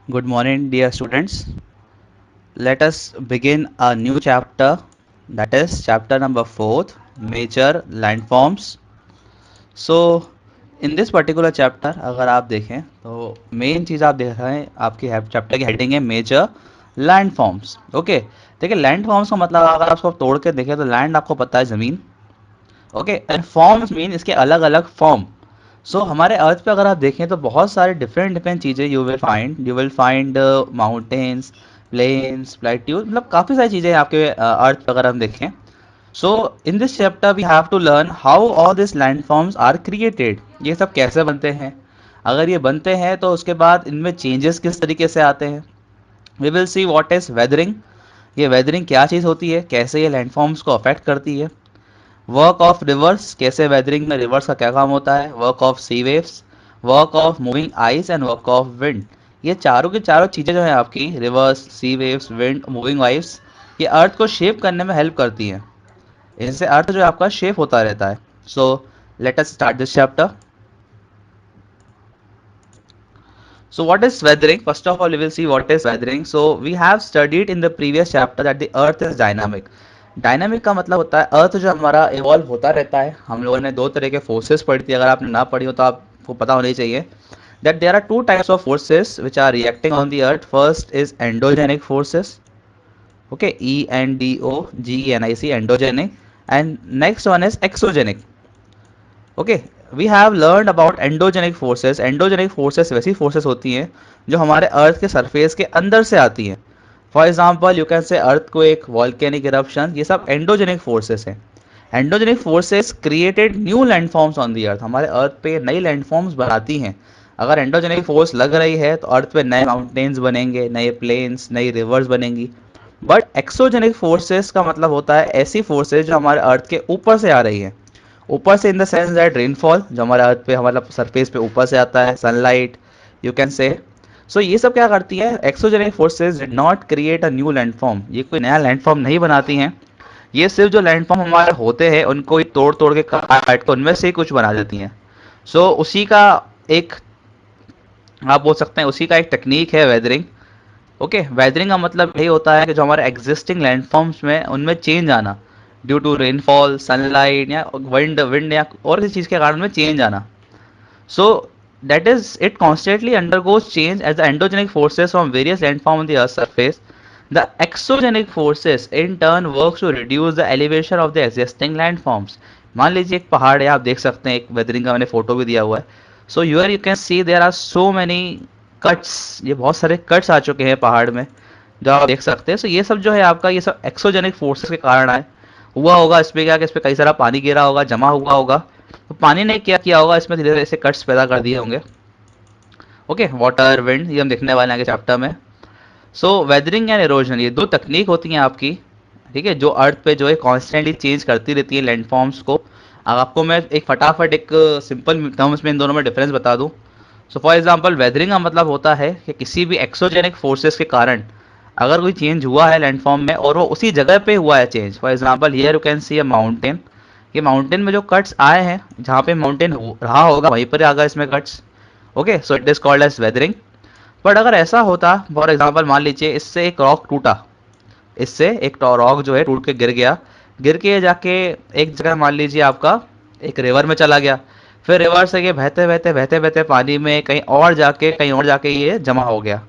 Good morning, dear students. Let us begin a new chapter, that is chapter number 4, Major Landforms. So, in this particular chapter, अगर आप देखें तो main चीज़ आप देख रहे हैं, आपकी चैप्टर की हेडिंग है मेजर लैंड फॉर्म्स. ओके, देखिए लैंड फॉर्म्स का मतलब अगर आप उसको तोड़ के देखें तो लैंड आपको पता है ज़मीन. ओके, एंड फॉर्म्स मीन इसके अलग अलग फॉर्म. सो हमारे अर्थ पे अगर आप देखें तो बहुत सारे डिफरेंट डिफरेंट चीज़ें you will find mountains, plains, plateaus, मतलब काफ़ी सारी चीज़ें हैं आपके अर्थ पे अगर हम देखें. So in this chapter we have to learn how all this land forms are created. ये सब कैसे बनते हैं, अगर ये बनते हैं तो उसके बाद इनमें चेंजेस किस तरीके से आते हैं. We will see what is weathering. ये वेदरिंग क्या चीज़ होती है, कैसे ये लैंड फॉर्म्स को अफेक्ट करती है. वर्क ऑफ रिवर्स, कैसे वेदरिंग में रिवर्स का क्या काम होता है. Work of sea waves, work of moving ice and work of wind. ये चारों की चारों चीज़ें जो है आपकी rivers, sea waves, wind, moving waves, ये अर्थ को शेप करने में हेल्प करती हैं. इनसे अर्थ जो है आपका शेप होता रहता है. सो let us start this chapter. So what is weathering? First of all, we will see what is weathering. So we have studied in the previous chapter that the earth is dynamic. Dynamic का मतलब होता है अर्थ जो हमारा evolve होता रहता है. हम लोगों ने दो तरह के फोर्सेस पढ़ी थी, अगर आपने ना पढ़ी हो तो आपको पता होनी चाहिए. That there are two types of forces which are reacting on the earth. First is endogenic forces. Okay, ENDOGENIC, endogenic. And next one is exogenic. Okay, we have learn about endogenic forces. Endogenic forces वैसी forces होती हैं जो हमारे अर्थ के surface के अंदर से आती हैं. For example you can say earthquake, volcanic eruption, ये सब एंडोजेनिक फोर्सेस हैं. Endogenic forces created new landforms on the earth. हमारे अर्थ पे नई लैंडफॉर्म्स बनाती हैं. अगर एंडोजेनिक फोर्स लग रही है तो अर्थ पे नए माउंटेन्स बनेंगे, नए प्लेन्स, नई रिवर्स बनेंगी. बट एक्सोजेनिक फोर्सेस का मतलब होता है ऐसी फोर्सेस जो हमारे अर्थ के ऊपर से आ रही हैं. ऊपर से in the sense that rainfall जो हमारे अर्थ पे हमारा सरफेस पे ऊपर से आता है, सनलाइट, यू कैन से. सो ये सब क्या करती है, exogenic forces did not create a new landform. ये कोई नया लैंडफॉर्म नहीं बनाती हैं. ये सिर्फ जो लैंडफॉर्म हमारे होते हैं उनको ही तोड़ तोड़ के काट के उनमें से ही कुछ बना देती हैं. सो उसी का एक, आप बोल सकते हैं उसी का एक टेक्निक है वेदरिंग. ओके, वेदरिंग का मतलब यही होता है कि जो हमारे एग्जिस्टिंग लैंडफॉर्म्स में उनमें चेंज आना, ड्यू टू रेनफॉल, सनलाइट या विंड विंड या और किसी चीज़ के कारण में चेंज आना. So that is it constantly undergoes change as the endogenic forces from various landforms on the Earth's surface. The exogenic forces in turn works to reduce the elevation of the existing landforms. मान लीजिए एक पहाड़ है, आप देख सकते हैं, एक वेदरिंग का मैंने फोटो भी दिया हुआ है. So your you can see there are so many cuts. ये बहुत सारे कट्स आ चुके हैं पहाड़ में जो आप देख सकते हैं. सो ये सब जो है आपका, ये सब एक्सोजेनिक फोर्सेस के कारण आए हुआ होगा. इस पे क्या कि इस पे कई सारा पानी गिरा होगा, जमा हुआ होगा. तो पानी ने क्या किया होगा, इसमें धीरे धीरे ऐसे कट्स पैदा कर दिए होंगे. ओके, वाटर, विंड, ये हम देखने वाले हैं आगे चैप्टर में. सो वेदरिंग एंड इरोजन, ये दो तकनीक होती हैं आपकी, ठीक है, जो अर्थ पे जो है कॉन्स्टेंटली चेंज करती रहती है लैंडफॉर्म्स को. अब आपको मैं एक फटाफट एक सिंपल टर्म्स में इन दोनों में डिफरेंस बता दूं. सो फॉर एग्जांपल वेदरिंग का मतलब होता है कि किसी भी एक्सोजेनिक फोर्सेस के कारण अगर कोई चेंज हुआ है लैंडफॉर्म में और वो उसी जगह पे हुआ है change. For example here you can C a mountain. ये माउंटेन में जो कट्स आए हैं, जहाँ पे माउंटेन रहा होगा वहीं पर आ गए इसमें cuts. Okay, so it is called as weathering. But अगर ऐसा होता, फॉर एग्जांपल मान लीजिए इससे एक रॉक टूटा, इससे एक रॉक जो है टूट के गिर गया, गिर के जाके एक जगह मान लीजिए आपका एक रिवर में चला गया. फिर रिवर से ये बहते बहते बहते बहते पानी में कहीं और जाके ये जमा हो गया.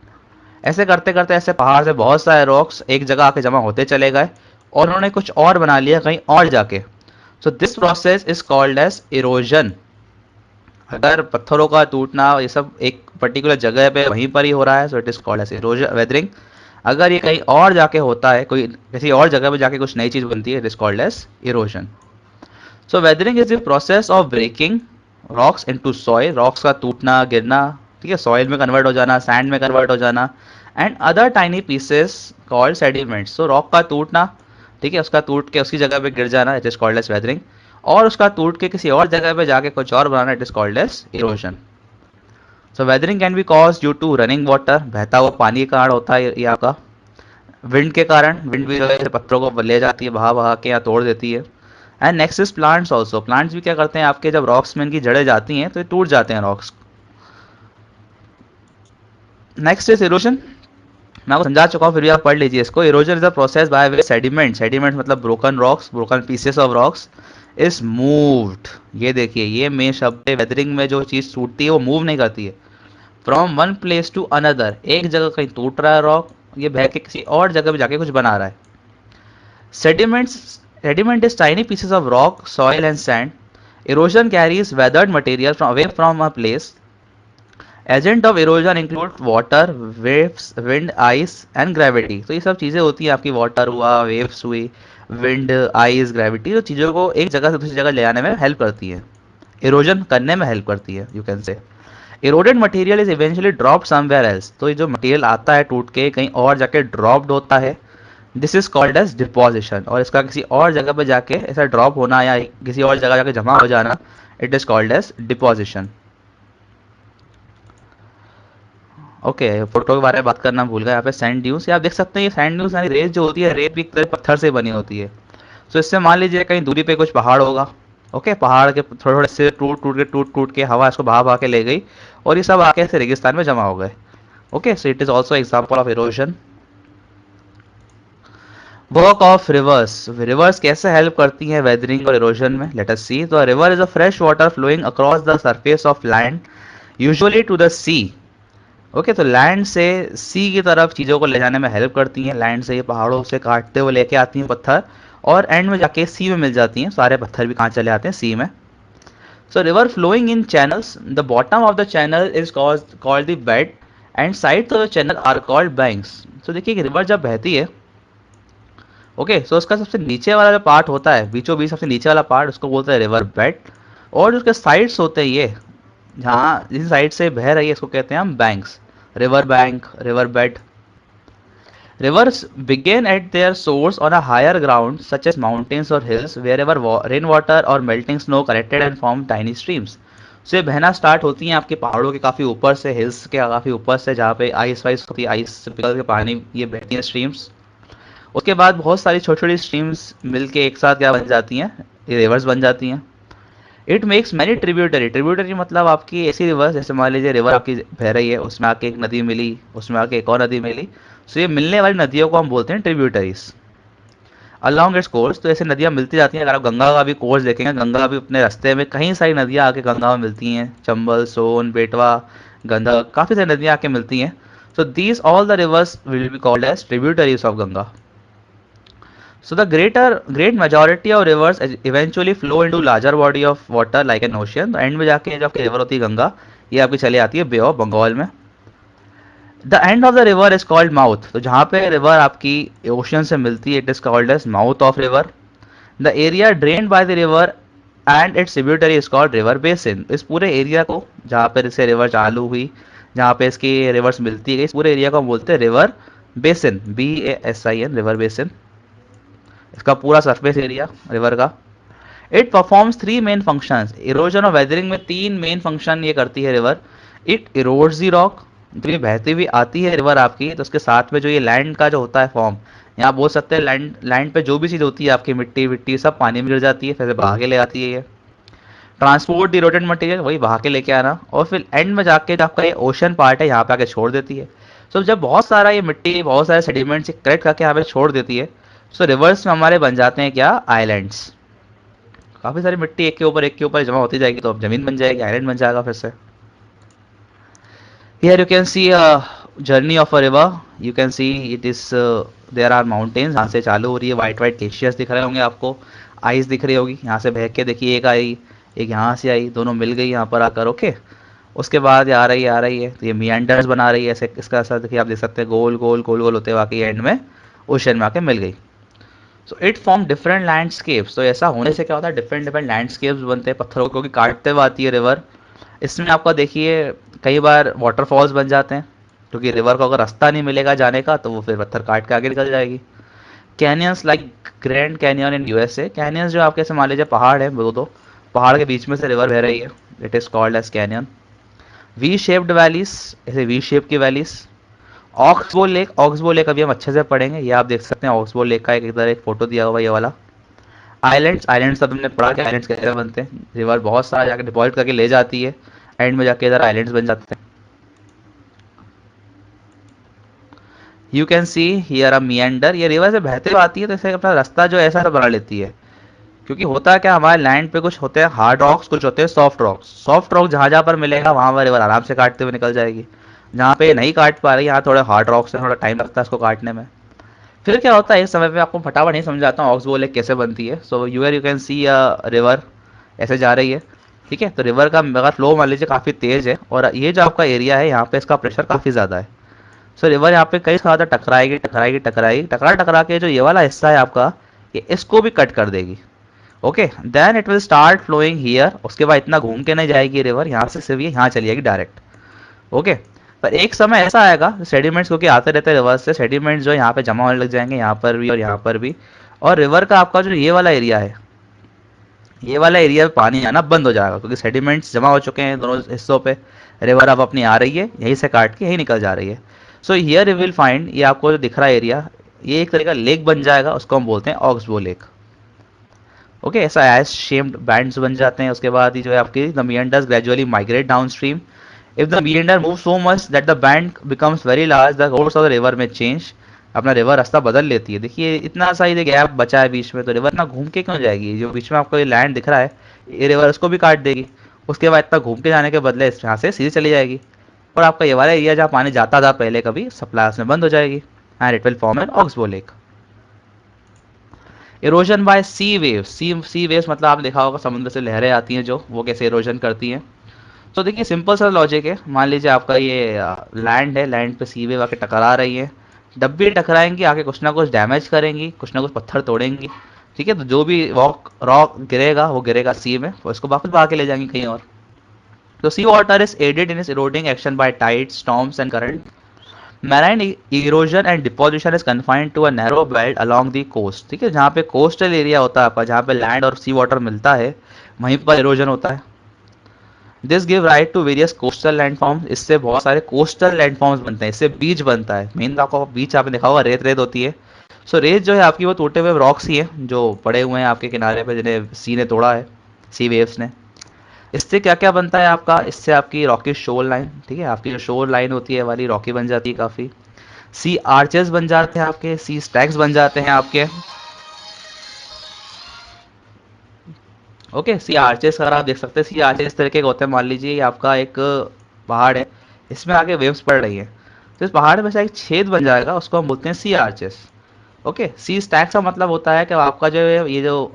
ऐसे करते करते ऐसे पहाड़ से बहुत सारे रॉक्स एक जगह आके जमा होते चले गए और उन्होंने कुछ और बना लिया कहीं और जाके. So this process is called as erosion. अगर पत्थरों का टूटना ये सब एक पर्टिकुलर जगह पे वहीं पर ही हो रहा है, so it is called as erosion, weathering. अगर ये कहीं और जाके होता है, कोई किसी और जगह पे जाके कुछ नई चीज बनती है, it is called as erosion. So weathering is the process of breaking rocks into soil. Rocks का टूटना, गिरना, ठीक है, सॉइल में कन्वर्ट हो जाना, सैंड में कन्वर्ट हो जाना, and other tiny pieces called sediments. So rock का टूटना, ठीक है, उसका टूट के उसकी जगह पे गिर जाना, it is called as weathering. और उसका टूट के किसी और जगह पे जाके कुछ और बनाना, it is called as erosion. So weathering can be cause due to running water. बहता हुआ पानी के कारण होता है ये आपका. विंड के कारण, विंड भी जो है पत्थरों को ले जाती है, बहा बहा के या तोड़ देती है. And next is plants also. Plants भी क्या करते हैं आपके, जब रॉक्स में इनकी जड़ें जाती हैं तो ये टूट जाते हैं रॉक्स. Next is erosion. मैं आपको समझा चुका हूँ, फिर भी आप पढ़ लीजिए इसको। Erosion is a process by which sediment, sediment मतलब broken rocks, broken pieces of rocks is moved. ये देखिए, ये मेन शब्द है। वेदरिंग में जो चीज़ टूटती है वो मूव नहीं करती है। From one place to another, एक जगह कहीं टूट रहा है रॉक, ये बह के किसी और जगह पे जाके कुछ बना रहा है। Sediments, sediment is tiny pieces of rock, soil and sand. Erosion carries weathered material from away from a place. Agent of erosion include water, waves, wind, ice and gravity. तो ये सब चीज़ें होती हैं आपकी, वाटर हुआ, वेव्स हुई, wind, ice, gravity, जो चीज़ों को एक जगह से दूसरी जगह ले जाने में हेल्प करती है, इरोजन करने में हेल्प करती है, यू कैन से। Eroded material is eventually dropped somewhere else. तो ये जो मटेरियल आता है टूट के कहीं और जाके ड्रॉप्ड होता है, this is called as deposition. और इसका किसी और जगह पे जाके ऐसा ड्रॉप होना या किसी और जगह जाके जमा हो जाना, it is called as deposition. Okay, photo के बारे में बात करना भूल गया। यहाँ पे सैंड ड्यून्स, ये आप देख सकते हैं, ये सैंड ड्यून्स यानी रेत जो होती है, रेत भी एक तरह पत्थर से बनी होती है। तो इससे मान लीजिए कहीं दूरी पे कुछ पहाड़ होगा, ओके, पहाड़ के थोड़े थोड़े से टूट टूट के हवा इसको बहा बहा के ले गई, और ये सब आके ऐसे रेगिस्तान में जमा हो गए। Okay, so it is also example of erosion. Work of reverse, reverse कैसे हेल्प करती हैं वेदरिंग और इरोजन में, लेट अस सी। तो river is a fresh water flowing across the surface of land, usually to the sea. Okay, तो land से sea की तरफ चीज़ों को ले जाने में हेल्प करती हैं। लैंड से ये पहाड़ों से काटते हुए लेके आती हैं पत्थर, और एंड में जाके सी में मिल जाती हैं। सारे पत्थर भी कहाँ चले आते हैं, सी में। So river flowing in channels, the bottom of the channel is called the bed and sides of the channel are called banks. So देखिए कि रिवर जब बहती है, ओके, सो उसका सबसे नीचे वाला जो पार्ट होता है, बीचों बीच सबसे नीचे वाला पार्ट, उसको बोलते हैं रिवर बेड। और जो उसके साइड्स होते हैं, ये जहाँ जिस साइड से बह रही है, इसको कहते हैं हम banks, river bank, river bed. Rivers begin at their source on a higher ground, such as mountains or hills, wherever rainwater or melting snow collected and form tiny streams. So ये बहना स्टार्ट होती हैं आपके पहाड़ों के काफ़ी ऊपर से, हिल्स के काफ़ी ऊपर से, जहाँ पे आइस वाइस होती है, आइस से पिघल के पानी ये बहती हैं स्ट्रीम्स। उसके बाद बहुत सारी छोटी छोटी स्ट्रीम्स मिलके एक साथ क्या बन जाती हैं, ये रिवर्स बन जाती हैं। It makes many tributary, tributary मतलब आपकी ऐसी रिवर, जैसे मान लीजिए रिवर आपकी बह रही है, उसमें आके एक नदी मिली, उसमें आके एक और नदी मिली। सो ये मिलने वाली नदियों को हम बोलते हैं ट्रिब्यूटरीज। अलॉन्ग इट्स कोर्स, तो ऐसे नदियाँ मिलती जाती हैं। अगर आप गंगा का भी कोर्स देखेंगे, गंगा भी अपने रास्ते में कई सारी नदियाँ आके गंगा में मिलती हैं, चंबल, सोन, बेटवा, गंडक, काफ़ी सारी नदियाँ आके मिलती हैं। So these all the rivers will be called as tributaries of Ganga. So the great majority of rivers eventually flow into larger body of water like an ocean. तो एंड में जाके जो आपकी रिवर होती है गंगा, ये आपकी चली आती है बे ऑफ बंगाल में। The end of the river is called mouth, तो जहाँ पे रिवर आपकी ओशन से मिलती है, it is called as mouth of river. The area drained by the river and its tributary is called river basin. इस पूरे एरिया को, जहाँ पे इससे रिवर चालू हुई, जहाँ पे इसकी रिवर्स मिलती है, इस पूरे एरिया को हम बोलते हैं river basin, BASIN, river basin. इसका पूरा सरफेस एरिया रिवर का। It performs three main functions, erosion और वेदरिंग में तीन मेन फंक्शन ये करती है river. It erodes the rock, तो ये बहती हुई आती है रिवर आपकी, तो उसके साथ में जो ये लैंड का जो होता है फॉर्म, यहाँ बोल सकते हैं लैंड, लैंड पे जो भी चीज़ होती है आपकी, मिट्टी विट्टी सब पानी में गिर जाती है, फिर से बहा के ले आती है ये। ट्रांसपोर्ट दी इरोडेड मटेरियल, वही बहा के लेके आना, और फिर एंड में जाके जो आपका ये ओशन पार्ट है, यहाँ पे आके छोड़ देती है। सो जब बहुत सारा ये मिट्टी, बहुत सारे सेडिमेंट्स कलेक्ट करके यहाँ पे छोड़ देती है, सो रिवर्स में हमारे बन जाते हैं क्या, आइलैंड्स। काफ़ी सारी मिट्टी एक के ऊपर जमा होती जाएगी, तो अब जमीन बन जाएगी, आइलैंड बन जाएगा फिर से। Here you can see a journey of a river. You can see it is there are mountains, यहाँ से चालू हो रही है, वाइट वाइट ग्लेशियर्स दिख रहे होंगे आपको, आइस दिख रही होगी, यहाँ से बह के देखिए एक आई, एक यहाँ से आई, दोनों मिल गई यहाँ पर आकर, ओके। उसके बाद ये आ रही है, तो ये मियांडर्स बना रही है ऐसे, इसका असर देखिए, आप देख सकते हैं गोल गोल गोल गोल होते हुए आके एंड में ओशन में आके मिल गई। So it form different landscapes, तो ऐसा होने से क्या होता है, डिफरेंट डिफरेंट लैंडस्केप्स बनते हैं पत्थरों को, क्योंकि काटते हुए आती है रिवर। इसमें आपका देखिए कई बार वाटरफॉल्स बन जाते हैं, क्योंकि रिवर को अगर रास्ता नहीं मिलेगा जाने का, तो वो फिर पत्थर काट के आगे निकल जाएगी। कैनियंस लाइक ग्रैंड कैनियन इन USA, कैनियंस जो आपके ऐसे मान लीजिए पहाड़ है, वो तो पहाड़ के बीच में से रिवर बह रही है, it is called as canyon. V shaped valleys, ऐसे वी शेप की valleys. Oxbow lake, oxbow lake अभी हम अच्छे से पढ़ेंगे, ये आप देख सकते हैं ऑक्सबो लेक का एक इधर एक फोटो दिया हुआ ये वाला। आइलैंड्स, आइलैंड्स तो तुमने पढ़ा कि आइलैंड्स कैसे बनते हैं, रिवर बहुत सारा जाकर डिपॉजिट करके ले जाती है, एंड में जाके इधर आइलैंड्स बन जाते हैं। You can see here a meander, ये रिवर से बहते हुए आती है तो इसे अपना रास्ता जो ऐसा बना लेती है। क्योंकि होता है क्या, हमारे लैंड पे कुछ होते हैं हार्ड रॉक्स, कुछ होते हैं सॉफ्ट रॉक्स। सॉफ्ट रॉक जहाँ जहाँ पर मिलेगा वहाँ वहाँ रिवर आराम से काटते हुए निकल जाएगी। जहाँ पे नहीं काट पा रही, यहाँ थोड़े हार्ड रॉक्स हैं, थोड़ा टाइम लगता है इसको काटने में। फिर क्या होता है, इस समय पे आपको फटाफट नहीं समझाता हूँ ऑक्सबो लेक कैसे बनती है। So you can C a river ऐसे जा रही है। ठीक है, तो रिवर का अगर फ्लो मान लीजिए काफ़ी तेज़ है और ये जो आपका एरिया है यहाँ पे इसका प्रेशर काफ़ी ज़्यादा है। सो रिवर यहाँ पे कई ज़्यादा टकराएगी टकराएगी टकराएगी, टकरा टकरा के जो ये वाला हिस्सा है आपका, ये इसको भी कट कर देगी। Okay, then it will start flowing here. उसके बाद इतना घूम के नहीं जाएगी रिवर, यहाँ से सिर्फ ये यहाँ चली जाएगी डायरेक्ट। ओके, पर एक समय ऐसा आएगा सेडिमेंट्स, क्योंकि आते रहते हैं रिवर से, सेडिमेंट्स जो यहाँ पे जमा होने लग जाएंगे, यहाँ पर भी और यहाँ पर भी। और रिवर का आपका जो ये वाला एरिया है, ये वाला एरिया में पानी आना बंद हो जाएगा, क्योंकि सेडिमेंट्स जमा हो चुके हैं दोनों हिस्सों पे। रिवर अब अपनी आ रही है, यहीं से काट के यहीं निकल जा रही है। So here you will find, ये आपको जो दिख रहा है एरिया, ये एक तरह का लेक बन जाएगा, उसको हम बोलते हैं ऑक्सबो लेक। ओके, ऐसा एस शेप्ड बैंड्स बन जाते हैं। उसके बाद ही जो है आपकी the meanders gradually migrate down stream. If the meander move so much that the band becomes very large, the course of the river में चेंज। अपना रिवर रास्ता बदल लेती है। देखिए इतना सा ही गैप बचा है बीच में, तो रिवर ना घूम के क्यों जाएगी, जो बीच में आपको ये लैंड दिख रहा है, ये रिवर उसको भी काट देगी। उसके बाद इतना घूम के जाने के बदले इस यहाँ से सीधे चली जाएगी, और आपका ये वाला एरिया जहाँ पानी जाता था पहले कभी, सप्लाई उसमें बंद हो जाएगी, and it will form an oxbow lake. Erosion by sea waves, sea waves मतलब आप देखा होगा समुद्र से लहरें आती हैं जो, वो कैसे इरोजन करती हैं। तो देखिए सिंपल सा लॉजिक है, मान लीजिए आपका ये लैंड है, लैंड पे सी वेव आके टकरा रही है। जब भी टकराएंगी आके कुछ ना कुछ डैमेज करेंगी, कुछ ना कुछ पत्थर तोड़ेंगी। ठीक है, तो जो भी रॉक रॉक गिरेगा वो गिरेगा सी में, वो इसको वापस बहा के ले जाएंगे कहीं और। तो sea water is aided in इस eroding action by tides, storms and current. Marine erosion and deposition is confined to a narrow belt along the coast. ठीक है, जहाँ पे कोस्टल एरिया होता है आपका, जहाँ पे लैंड और सी वाटर मिलता है, वहीं पर इरोजन होता है। This give right to various coastal landforms, इससे बहुत सारे कोस्टल लैंडफॉर्म्स बनते हैं, इससे बीच बनता है। मेन तो आपको बीच आपने देखा होगा, रेत रेत होती है। सो रेत जो है आपकी वो टूटे हुए रॉक्स ही है जो पड़े हुए हैं आपके किनारे पे, जिन्हें सी ने तोड़ा है, सी वेव्स ने। इससे क्या क्या बनता है आपका, इससे आपकी रॉकी शोर लाइन, ठीक है, आपकी जो शोर लाइन होती है वाली रॉकी बन जाती है काफ़ी। सी आर्चेस बन जाते हैं आपके, सी स्टैक्स बन जाते हैं आपके। ओके, सी आर्चेस अगर आप देख सकते हैं, सी आर्चेस इस तरीके के होते हैं। मान लीजिए ये आपका एक पहाड़ है, इसमें आगे वेव्स पड़ रही है, तो इस पहाड़ में से एक छेद बन जाएगा, उसको हम बोलते हैं सी आर्चेस। ओके, सी स्टैक्स का मतलब होता है कि आपका जो है ये जो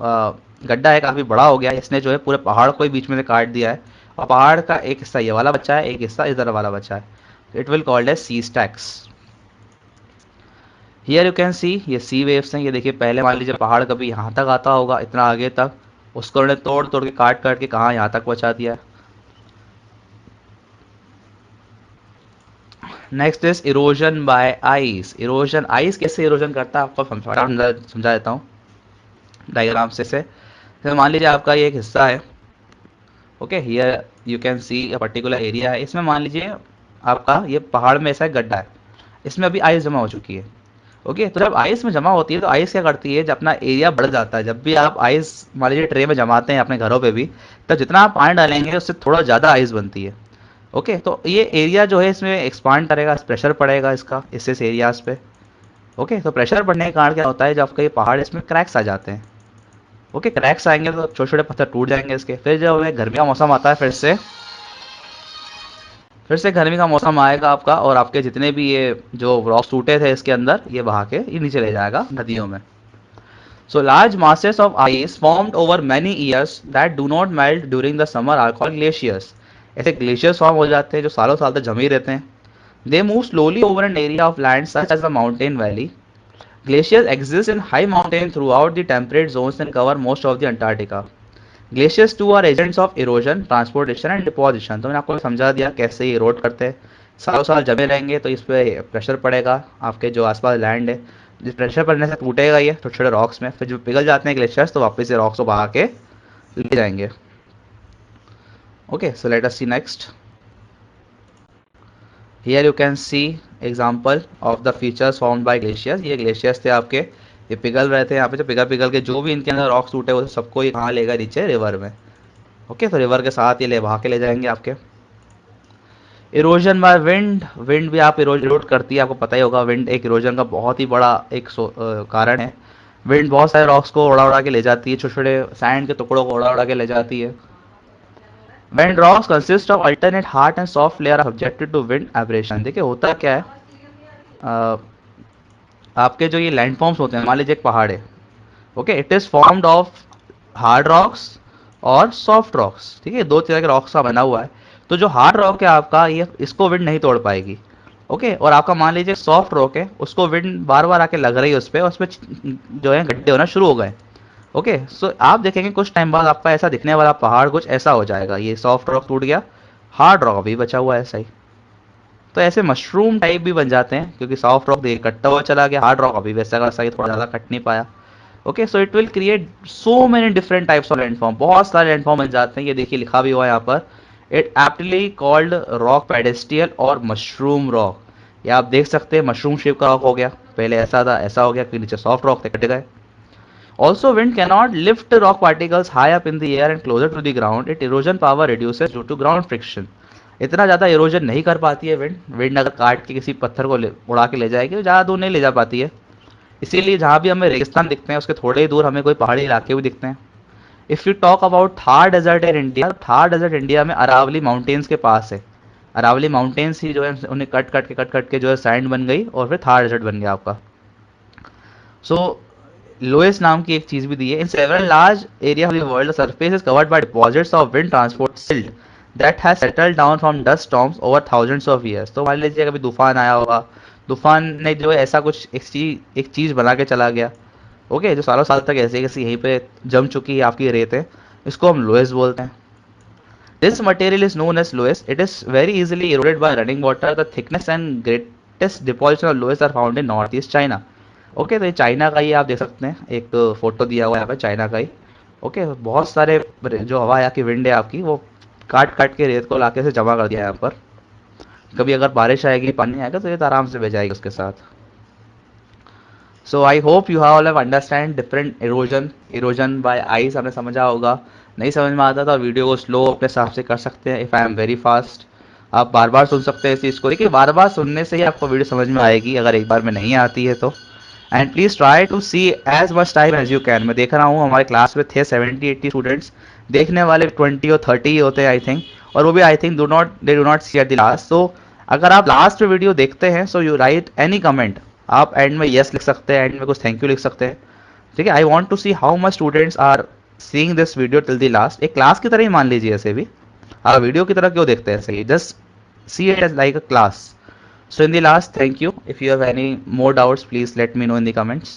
गड्ढा है काफ़ी बड़ा हो गया है, इसने जो है पूरे पहाड़ को ही बीच में से काट दिया है, और पहाड़ का एक हिस्सा ये वाला बचा है, एक हिस्सा इधर वाला बचा है। It will called as sea stacks. Here you can see, ये सी वेव्स हैं। ये देखिए पहले मान लीजिए पहाड़ कभी यहाँ तक आता होगा, इतना आगे तक, उसको उन्होंने तोड़ तोड़ के काट काट के कहाँ यहाँ तक पहुँचा दिया है। Next is erosion by ice. Erosion, ice कैसे इरोजन करता है आपको समझा समझा देता हूँ डायग्राम से। तो मान लीजिए आपका ये एक हिस्सा है। Okay, here you can C a particular area है, इसमें मान लीजिए आपका ये पहाड़ में ऐसा एक गड्ढा है, इसमें अभी आइस जमा हो चुकी है। ओके, तो जब आइस में जमा होती है तो आइस क्या करती है, जब अपना एरिया बढ़ जाता है, जब भी आप आइस मान लीजिए ट्रे में जमाते हैं अपने घरों पे भी, तब जितना आप पानी डालेंगे उससे थोड़ा ज़्यादा आइस बनती है। ओके, तो ये एरिया जो है इसमें एक्सपांड करेगा, प्रेशर पड़ेगा इसका इस एरियाज पे। ओके, तो प्रेशर बढ़ने के कारण क्या होता है, जब आपका ये पहाड़ इसमें क्रैक्स आ जाते हैं। ओके, क्रैक्स आएंगे तो छोटे छोटे पत्थर टूट जाएंगे इसके। फिर जब गर्मी का मौसम आता है, फिर से गर्मी का मौसम आएगा आपका, और आपके जितने भी ये जो रॉक्स टूटे थे इसके अंदर, ये बहा के ये नीचे ले जाएगा नदियों में। So large masses of ice formed over many years that do not melt during the summer are called glaciers. ऐसे ग्लेशियर्स फॉर्म हो जाते हैं जो सालों साल तक जमे ही रहते हैं। They move slowly over an area of land such as a mountain valley. Glaciers exist in high mountains throughout the temperate zones and cover most of the Antarctica. Glaciers too are agents of erosion, transportation and deposition. तो मैंने आपको समझा दिया कैसे ये इरोड करते हैं। सालों साल जमे रहेंगे तो इस पर प्रेशर पड़ेगा, आपके जो आसपास लैंड है जिस प्रेशर पड़ने से टूटेगा ये छोटे छोटे रॉक्स में, फिर जब पिघल जाते हैं ग्लेशियर्स तो वापस से रॉक्स को बहा के ले जाएंगे। Okay, so let us see next. Here you can see example of the features formed by glaciers. ये ग्लेशियर्स थे आपके, ये पिघल रहे थे यहाँ पे, जो पिघल पिघल के जो भी इनके अंदर रॉक्स टूटे वो सबको ये कहाँ लेगा, नीचे रिवर में। ओके, तो रिवर के साथ ये ले बहा के ले जाएंगे आपके। इरोजन बाय विंड, विंड भी आप इरोड करती है, आपको पता ही होगा, विंड एक इरोजन का बहुत ही बड़ा एक कारण है। विंड बहुत सारे रॉक्स को उड़ा उड़ा के ले जाती है, छोटे छोटे सैंड के टुकड़ों को उड़ा उड़ा के ले जाती है। When rocks consist of alternate hard and soft layer are subjected to wind abrasion। देखिए होता क्या है, अ, आपके जो ये लैंडफॉर्म्स होते हैं, मान लीजिए एक पहाड़ है, okay, it is formed of hard rocks और सॉफ्ट रॉक्स, ठीक है, दो तरह के रॉक्स का बना हुआ है। तो जो हार्ड रॉक है आपका, ये इसको विंड नहीं तोड़ पाएगी, ओके। और आपका मान लीजिए सॉफ्ट रॉक है, उसको विंड बार बार आके लग रही है उस पर, उस पर जो है गड्ढे होना शुरू हो गए, ओके। सो आप देखेंगे कुछ टाइम बाद आपका ऐसा दिखने वाला पहाड़ कुछ ऐसा हो जाएगा, ये सॉफ्ट रॉक टूट गया, हार्ड रॉक अभी बचा हुआ है ऐसा ही। तो ऐसे मशरूम टाइप भी बन जाते हैं, क्योंकि सॉफ्ट रॉक देखिए कटता हुआ चला गया, हार्ड रॉक अभी वैसा का वैसा ही थोड़ा ज़्यादा कट नहीं पाया, okay. So it will create so many different types of landform, बहुत सारे लैंडफॉर्म बन जाते हैं, ये देखिए लिखा भी हुआ है यहाँ पर, it aptly called rock pedestal और मशरूम रॉक। ये आप देख सकते हैं मशरूम शेप का रॉक हो गया, पहले ऐसा था, ऐसा हो गया, फिर नीचे सॉफ्ट रॉक थे, कट गए। Also, wind cannot lift rock particles high up in the air and closer to the ground. Its erosion power reduces due to ground friction. इतना ज़्यादा इरोजन नहीं कर पाती है विंड, विंड अगर काट के किसी पत्थर को उड़ा के ले जाएगी तो ज़्यादा दूर नहीं ले जा पाती है। इसीलिए जहाँ भी हमें रेगिस्तान दिखते हैं उसके थोड़े ही दूर हमें कोई पहाड़ी इलाके भी दिखते हैं। If you talk about Thar desert in India, Thar desert India में अरावली माउंटेन्स के पास है। अरावली माउंटेन्स ही जो है उन्हें कट कट के जो है सैंड बन गई और फिर थार डेजर्ट बन गया आपका। सो लोएस्ट नाम की एक चीज भी दी है, in several large area of the world the surface is covered by deposits of wind transport silt that has settled down from dust storms over thousands of years. तो मान लीजिए कभी तूफान आया होगा, तूफान ने जो है ऐसा कुछ एक चीज बना के चला गया, ओके, जो सालों साल तक ऐसे कैसे यहीं पे जम चुकी है आपकी रेत है, इसको हम लोएस बोलते हैं। This material is known as loess, it is very easily eroded by running water, the thickness and greatest deposits of loess are found in north east China. Okay, तो ये चाइना का ही आप देख सकते हैं, एक फोटो दिया हुआ है यहाँ पे चाइना का ही, ओके। बहुत सारे जो हवा यहाँ की विंड है आपकी, वो काट काट के रेत को लाके से जमा कर दिया है यहाँ पर। कभी अगर बारिश आएगी, पानी आएगा, तो ये तो आराम से बह जाएगी उसके साथ। So I hope you all have understand different erosion by ice, हमने समझा होगा। नहीं समझ में आता तो वीडियो को स्लो अपने हिसाब से कर सकते हैं, if I am very fast आप बार बार सुन सकते हैं इस चीज़ को, देखिए बार बार सुनने से ही आपको वीडियो समझ में आएगी, अगर एक बार में नहीं आती है तो। And please try to see as much time as you can. मैं देख रहा हूँ हमारे क्लास में थे 70-80 स्टूडेंट्स, देखने वाले 20 और 30 ही होते हैं आई थिंक, और वो भी I think do not see at the last. So अगर आप लास्ट में वीडियो देखते हैं, so you write any comment, आप एंड में यस लिख सकते हैं, एंड में कुछ थैंक यू लिख सकते हैं, ठीक है। I want to see how much students are seeing this video till the last. एक क्लास की तरह ही मान लीजिए ऐसे भी, आप वीडियो की तरह क्यों देखते हैं, ऐसे ही just see it as like a class. So in the last, thank you. If you have any more doubts, please let me know in the comments.